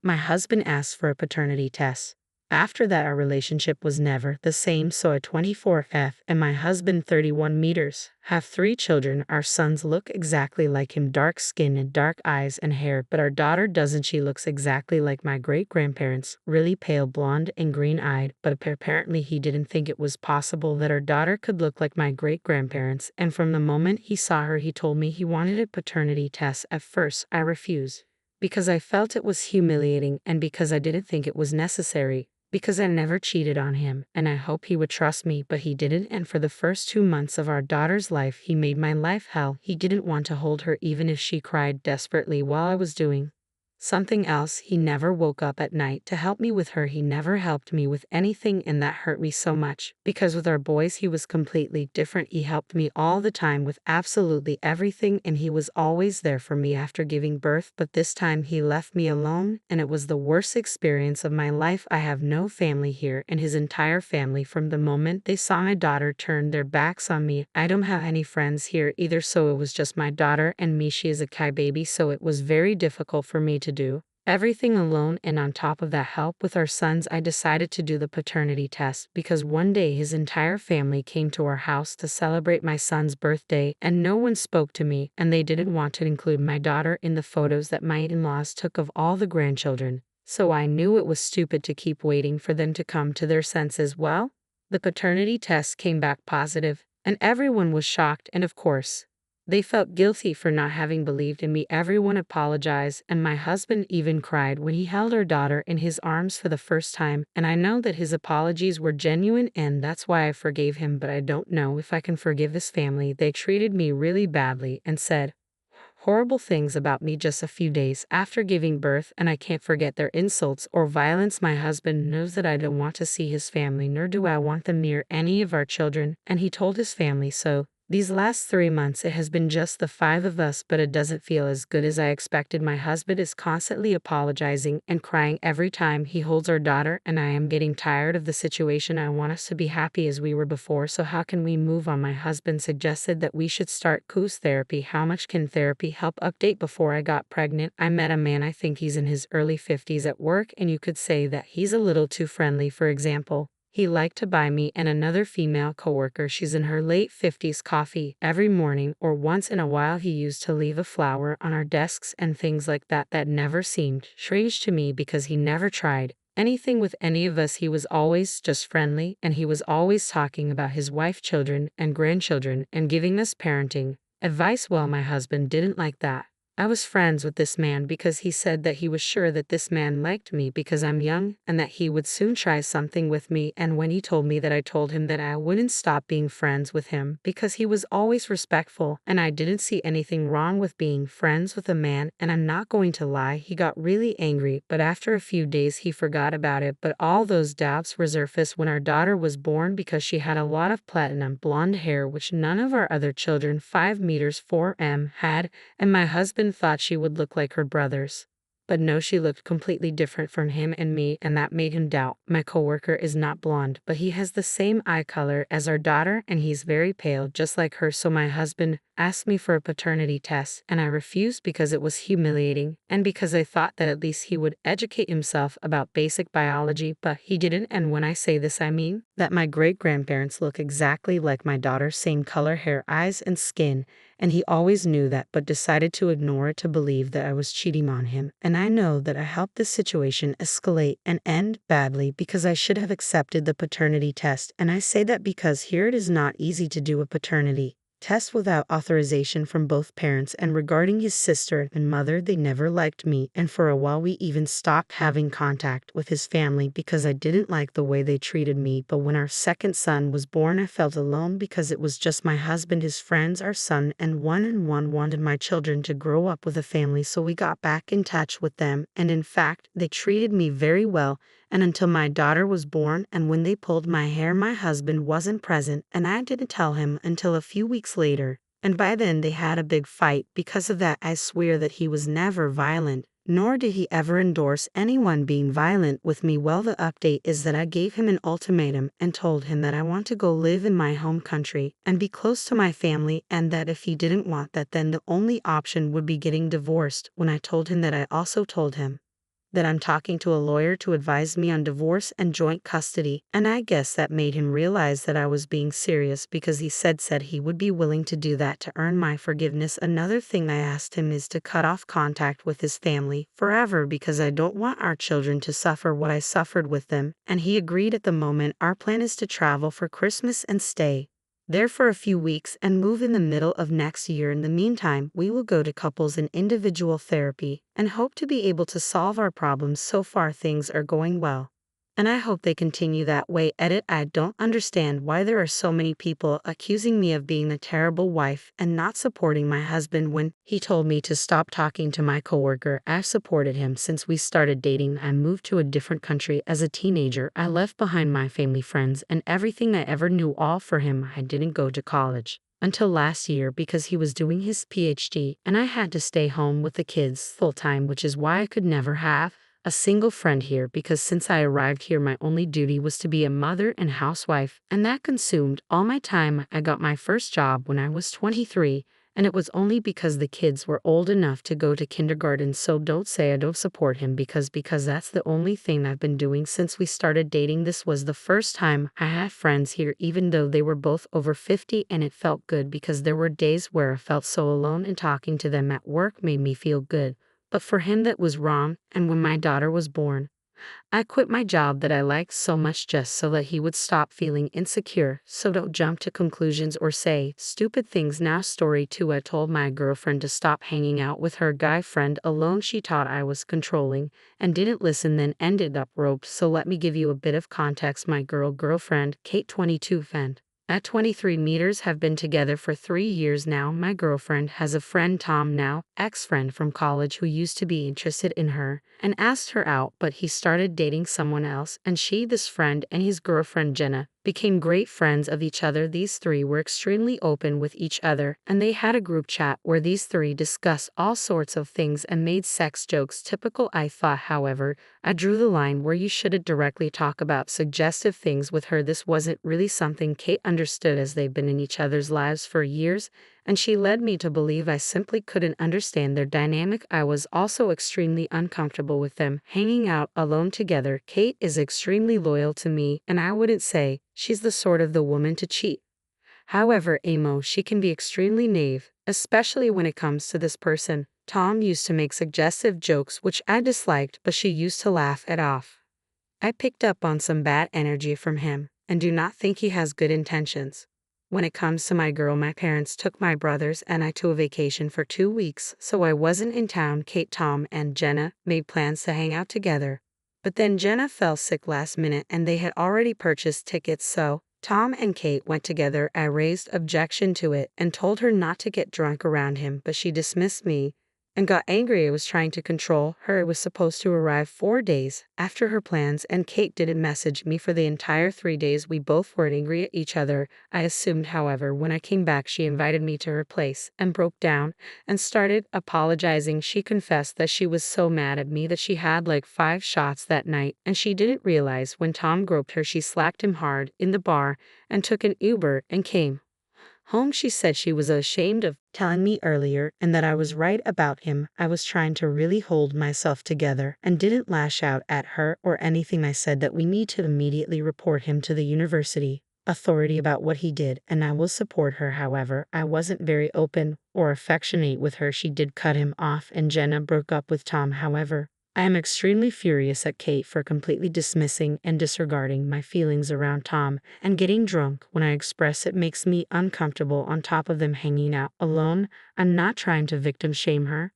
My husband asked for a paternity test. After that, our relationship was never the same. So at 24F and my husband 31 meters, have 3 children. Our sons look exactly like him, dark skin and dark eyes and hair, but our daughter doesn't. She looks exactly like my great-grandparents, really pale blonde and green-eyed, but apparently he didn't think it was possible that our daughter could look like my great-grandparents, and from the moment he saw her he told me he wanted a paternity test. At first, I refused, because I felt it was humiliating and because I didn't think it was necessary. Because I never cheated on him, and I hoped he would trust me, but he didn't, and for the first 2 months of our daughter's life, he made my life hell. He didn't want to hold her even if she cried desperately while I was doing something else. He never woke up at night to help me with her. He never helped me with anything, and that hurt me so much, because with our boys he was completely different. He helped me all the time with absolutely everything, and he was always there for me after giving birth, but this time he left me alone, and it was the worst experience of my life. I have no family here, and his entire family, from the moment they saw my daughter, turned their backs on me. I don't have any friends here either, so it was just my daughter and me. She is a 𝐓𝐡𝐢𝐬 baby, so it was very difficult for me to do everything alone, and on top of that, help with our sons. I decided to do the paternity test because one day his entire family came to our house to celebrate my son's birthday, and no one spoke to me, and they didn't want to include my daughter in the photos that my in-laws took of all the grandchildren. So I knew it was stupid to keep waiting for them to come to their senses. Well, the paternity test came back positive, and everyone was shocked, and of course, they felt guilty for not having believed in me. Everyone apologized, and my husband even cried when he held our daughter in his arms for the first time, and I know that his apologies were genuine, and that's why I forgave him, but I don't know if I can forgive his family. They treated me really badly and said horrible things about me just a few days after giving birth, and I can't forget their insults or violence. My husband knows that I don't want to see his family, nor do I want them near any of our children, and he told his family so. These last 3 months it has been just the 5 of us, but it doesn't feel as good as I expected. My husband is constantly apologizing and crying every time he holds our daughter, and I am getting tired of the situation. I want us to be happy as we were before, so how can we move on? My husband suggested that we should start couples therapy. How much can therapy help? Update: before I got pregnant, I met a man, I think he's in his early 50s, at work, and you could say that he's a little too friendly. For example, he liked to buy me and another female coworker, she's in her late 50s, coffee every morning, or once in a while he used to leave a flower on our desks and things like that. That never seemed strange to me because he never tried anything with any of us. He was always just friendly, and he was always talking about his wife, children, and grandchildren, and giving us parenting advice. Well, my husband didn't like that. I was friends with this man because he said that he was sure that this man liked me because I'm young and that he would soon try something with me, and when he told me that, I told him that I wouldn't stop being friends with him because he was always respectful, and I didn't see anything wrong with being friends with a man, and I'm not going to lie, he got really angry, but after a few days he forgot about it. But all those doubts resurfaced when our daughter was born because she had a lot of platinum blonde hair, which none of our other children 5 meters 4'm had, and my husband thought she would look like her brothers. But no, she looked completely different from him and me, and that made him doubt. My coworker is not blonde, but he has the same eye color as our daughter, and he's very pale, just like her. So my husband asked me for a paternity test, and I refused because it was humiliating, and because I thought that at least he would educate himself about basic biology, but he didn't. And when I say this, I mean that my great-grandparents look exactly like my daughter, same color, hair, eyes, and skin, and he always knew that, but decided to ignore it, to believe that I was cheating on him. And I know that I helped this situation escalate and end badly because I should have accepted the paternity test, and I say that because here it is not easy to do a paternity test without authorization from both parents. And regarding his sister and mother, they never liked me, and for a while we even stopped having contact with his family because I didn't like the way they treated me. But when our second son was born, I felt alone because it was just my husband, his friends, our son, and one wanted my children to grow up with a family, so we got back in touch with them, and in fact they treated me very well, and until my daughter was born. And when they pulled my hair, my husband wasn't present, and I didn't tell him until a few weeks later, and by then they had a big fight because of that. I swear that he was never violent, nor did he ever endorse anyone being violent with me. Well, the update is that I gave him an ultimatum and told him that I want to go live in my home country and be close to my family, and that if he didn't want that, then the only option would be getting divorced. When I told him that, I also told him that I'm talking to a lawyer to advise me on divorce and joint custody, and I guess that made him realize that I was being serious because he said he would be willing to do that to earn my forgiveness. Another thing I asked him is to cut off contact with his family forever because I don't want our children to suffer what I suffered with them, and he agreed. At the moment, our plan is to travel for Christmas and stay there for a few weeks and move in the middle of next year. In the meantime, we will go to couples and individual therapy and hope to be able to solve our problems. So far, things are going well, and I hope they continue that way. Edit. I don't understand why there are so many people accusing me of being a terrible wife and not supporting my husband when he told me to stop talking to my coworker. I've supported him since we started dating. I moved to a different country as a teenager. I left behind my family, friends, and everything I ever knew, all for him. I didn't go to college until last year because he was doing his PhD and I had to stay home with the kids full time, which is why I could never have a single friend here, because since I arrived here my only duty was to be a mother and housewife, and that consumed all my time. I got my first job when I was 23, and it was only because the kids were old enough to go to kindergarten. So don't say I don't support him because that's the only thing I've been doing since we started dating. This was the first time I had friends here, even though they were both over 50, and it felt good because there were days where I felt so alone, and talking to them at work made me feel good. But for him that was wrong, and when my daughter was born, I quit my job that I liked so much just so that he would stop feeling insecure. So don't jump to conclusions or say stupid things now. Story 2. I told my girlfriend to stop hanging out with her guy friend alone. She thought I was controlling and didn't listen, then ended up roped. So let me give you a bit of context. My girlfriend, Kate, 22, friend at 23 meters, have been together for 3 years now. My girlfriend has a friend, Tom, now ex-friend from college, who used to be interested in her and asked her out, but he started dating someone else, and this friend and his girlfriend Jenna became great friends of each other. These three were extremely open with each other, and they had a group chat where these three discussed all sorts of things and made sex jokes. Typical. I thought, however, I drew the line where you shouldn't directly talk about suggestive things with her. This wasn't really something Kate understood, as they've been in each other's lives for years, and she led me to believe I simply couldn't understand their dynamic. I was also extremely uncomfortable with them hanging out alone together. Kate is extremely loyal to me, and I wouldn't say she's the sort of the woman to cheat. However, she can be extremely naive, especially when it comes to this person. Tom used to make suggestive jokes which I disliked, but she used to laugh it off. I picked up on some bad energy from him and do not think he has good intentions. When it comes to my girl, my parents took my brothers and I to a vacation for 2 weeks, so I wasn't in town. Kate, Tom, and Jenna made plans to hang out together, but then Jenna fell sick last minute and they had already purchased tickets, so Tom and Kate went together. I raised objection to it and told her not to get drunk around him, but she dismissed me and got angry I was trying to control her. It was supposed to arrive 4 days after her plans, and Kate didn't message me for the entire 3 days. We both were angry at each other. I assumed, however, when I came back she invited me to her place and broke down and started apologizing. She confessed that she was so mad at me that she had like 5 shots that night, and she didn't realize when Tom groped her she slapped him hard in the bar and took an Uber and came home. She said she was ashamed of telling me earlier and that I was right about him. I was trying to really hold myself together and didn't lash out at her or anything. I said that we need to immediately report him to the university authority about what he did, and I will support her. However, I wasn't very open or affectionate with her. She did cut him off, and Jenna broke up with Tom. However, I am extremely furious at Kate for completely dismissing and disregarding my feelings around Tom and getting drunk when I express it makes me uncomfortable, on top of them hanging out alone. I'm not trying to victim shame her,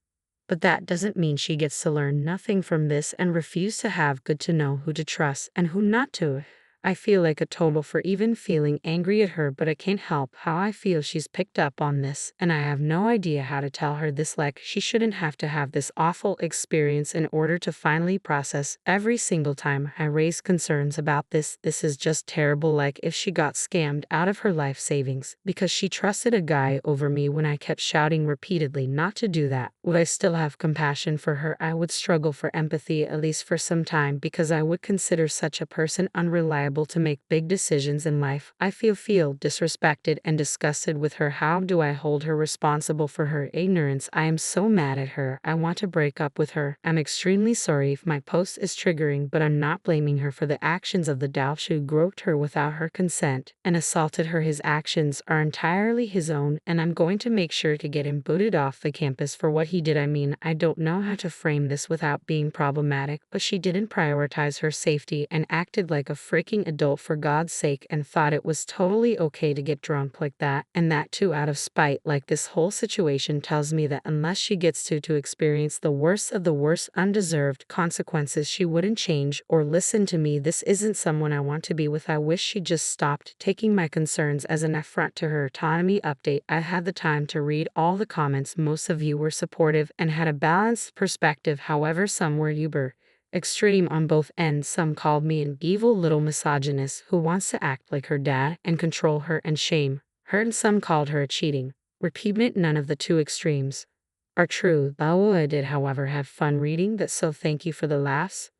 but that doesn't mean she gets to learn nothing from this and refuse to have good to know who to trust and who not to. I feel like a total for even feeling angry at her, but I can't help how I feel she's picked up on this, and I have no idea how to tell her this. Like, she shouldn't have to have this awful experience in order to finally process. Every single time I raise concerns about this is just terrible. Like if she got scammed out of her life savings because she trusted a guy over me when I kept shouting repeatedly not to do that. Would I still have compassion for her? I would struggle for empathy, at least for some time, because I would consider such a person unreliable able to make big decisions in life. I feel disrespected and disgusted with her. How do I hold her responsible for her ignorance? I am so mad at her. I want to break up with her. I'm extremely sorry if my post is triggering, but I'm not blaming her for the actions of the Dao who groped her without her consent and assaulted her. His actions are entirely his own, and I'm going to make sure to get him booted off the campus for what he did. I mean, I don't know how to frame this without being problematic, but she didn't prioritize her safety and acted like a freaking adult for God's sake and thought it was totally okay to get drunk like that, and that too out of spite. Like, this whole situation tells me that unless she gets to experience the worst of the worst undeserved consequences, she wouldn't change or listen to me. This isn't someone I want to be with. I wish she just stopped taking my concerns as an affront to her autonomy. Update: I had the time to read all the comments. Most of you were supportive and had a balanced perspective. However, some were uber extreme on both ends. Some called me an evil little misogynist who wants to act like her dad and control her and shame her, and some called her a cheating repugnant. None of the two extremes are true. I did, however, have fun reading that, so thank you for the laughs.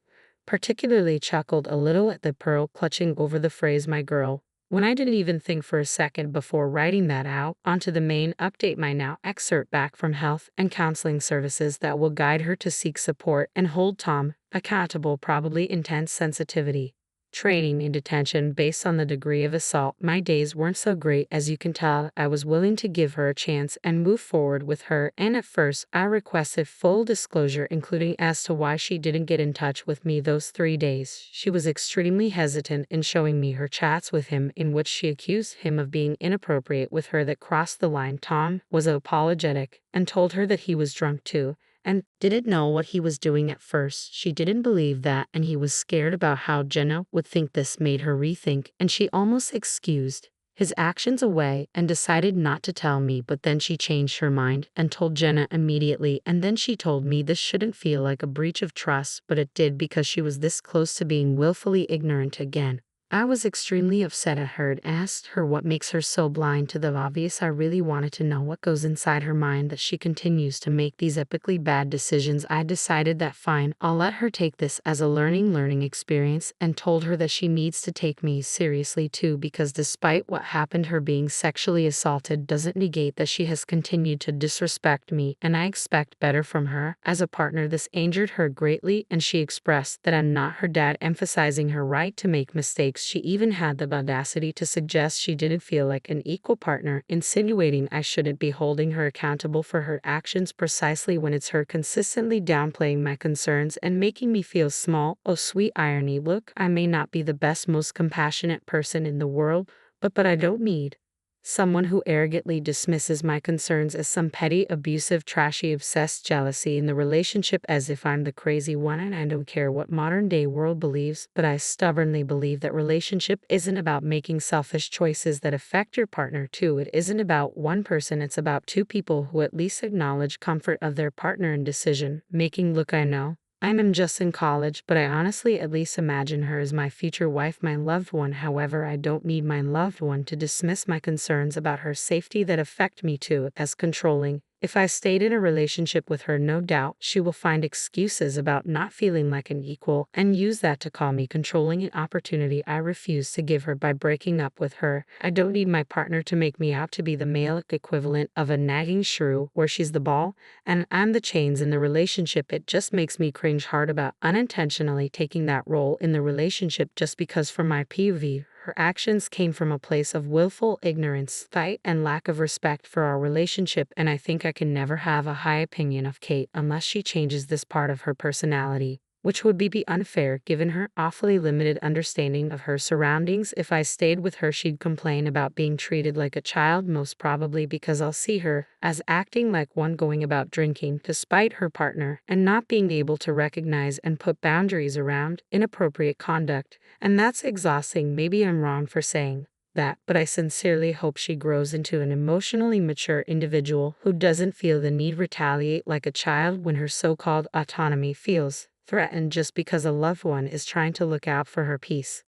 Particularly chuckled a little at the pearl clutching over the phrase "my girl," when I didn't even think for a second before writing that out. Onto the main update: my now excerpt back from health and counseling services that will guide her to seek support and hold Tom accountable. Probably intense sensitivity training in detention based on the degree of assault. My days weren't so great, as you can tell. I was willing to give her a chance and move forward with her, and at first I requested full disclosure, including as to why she didn't get in touch with me those 3 days. She was extremely hesitant in showing me her chats with him, in which she accused him of being inappropriate with her that crossed the line. Tom was apologetic and told her that he was drunk too and didn't know what he was doing. At first, she didn't believe that, and he was scared about how Jenna would think. This made her rethink, and she almost excused his actions away and decided not to tell me. But then she changed her mind and told Jenna immediately, and then she told me. This shouldn't feel like a breach of trust, but it did, because she was this close to being willfully ignorant again. I was extremely upset at her and asked her what makes her so blind to the obvious. I really wanted to know what goes inside her mind that she continues to make these epically bad decisions. I decided that fine, I'll let her take this as a learning experience, and told her that she needs to take me seriously too, because despite what happened, her being sexually assaulted doesn't negate that she has continued to disrespect me, and I expect better from her as a partner. This injured her greatly, and she expressed that I'm not her dad, emphasizing her right to make mistakes. She even had the audacity to suggest she didn't feel like an equal partner, insinuating I shouldn't be holding her accountable for her actions, precisely when it's her consistently downplaying my concerns and making me feel small. Oh, sweet irony. Look, I may not be the best, most compassionate person in the world, but I don't need someone who arrogantly dismisses my concerns as some petty, abusive, trashy, obsessed jealousy in the relationship, as if I'm the crazy one. And I don't care what modern-day world believes, but I stubbornly believe that relationship isn't about making selfish choices that affect your partner too. It isn't about one person, it's about two people who at least acknowledge comfort of their partner in decision making. Look, I know I'm just in college, but I honestly at least imagine her as my future wife, my loved one. However, I don't need my loved one to dismiss my concerns about her safety that affect me too as controlling. If I stayed in a relationship with her, no doubt she will find excuses about not feeling like an equal and use that to call me controlling, an opportunity I refuse to give her by breaking up with her. I don't need my partner to make me out to be the male equivalent of a nagging shrew where she's the ball and I'm the chains in the relationship. It just makes me cringe hard about unintentionally taking that role in the relationship just because, from my POV, her actions came from a place of willful ignorance, spite, and lack of respect for our relationship, and I think I can never have a high opinion of Kate unless she changes this part of her personality, which would be unfair given her awfully limited understanding of her surroundings. If I stayed with her, she'd complain about being treated like a child, most probably because I'll see her as acting like one, going about drinking despite her partner, and not being able to recognize and put boundaries around inappropriate conduct. And that's exhausting. Maybe I'm wrong for saying that, but I sincerely hope she grows into an emotionally mature individual who doesn't feel the need to retaliate like a child when her so-called autonomy feels threatened just because a loved one is trying to look out for her peace.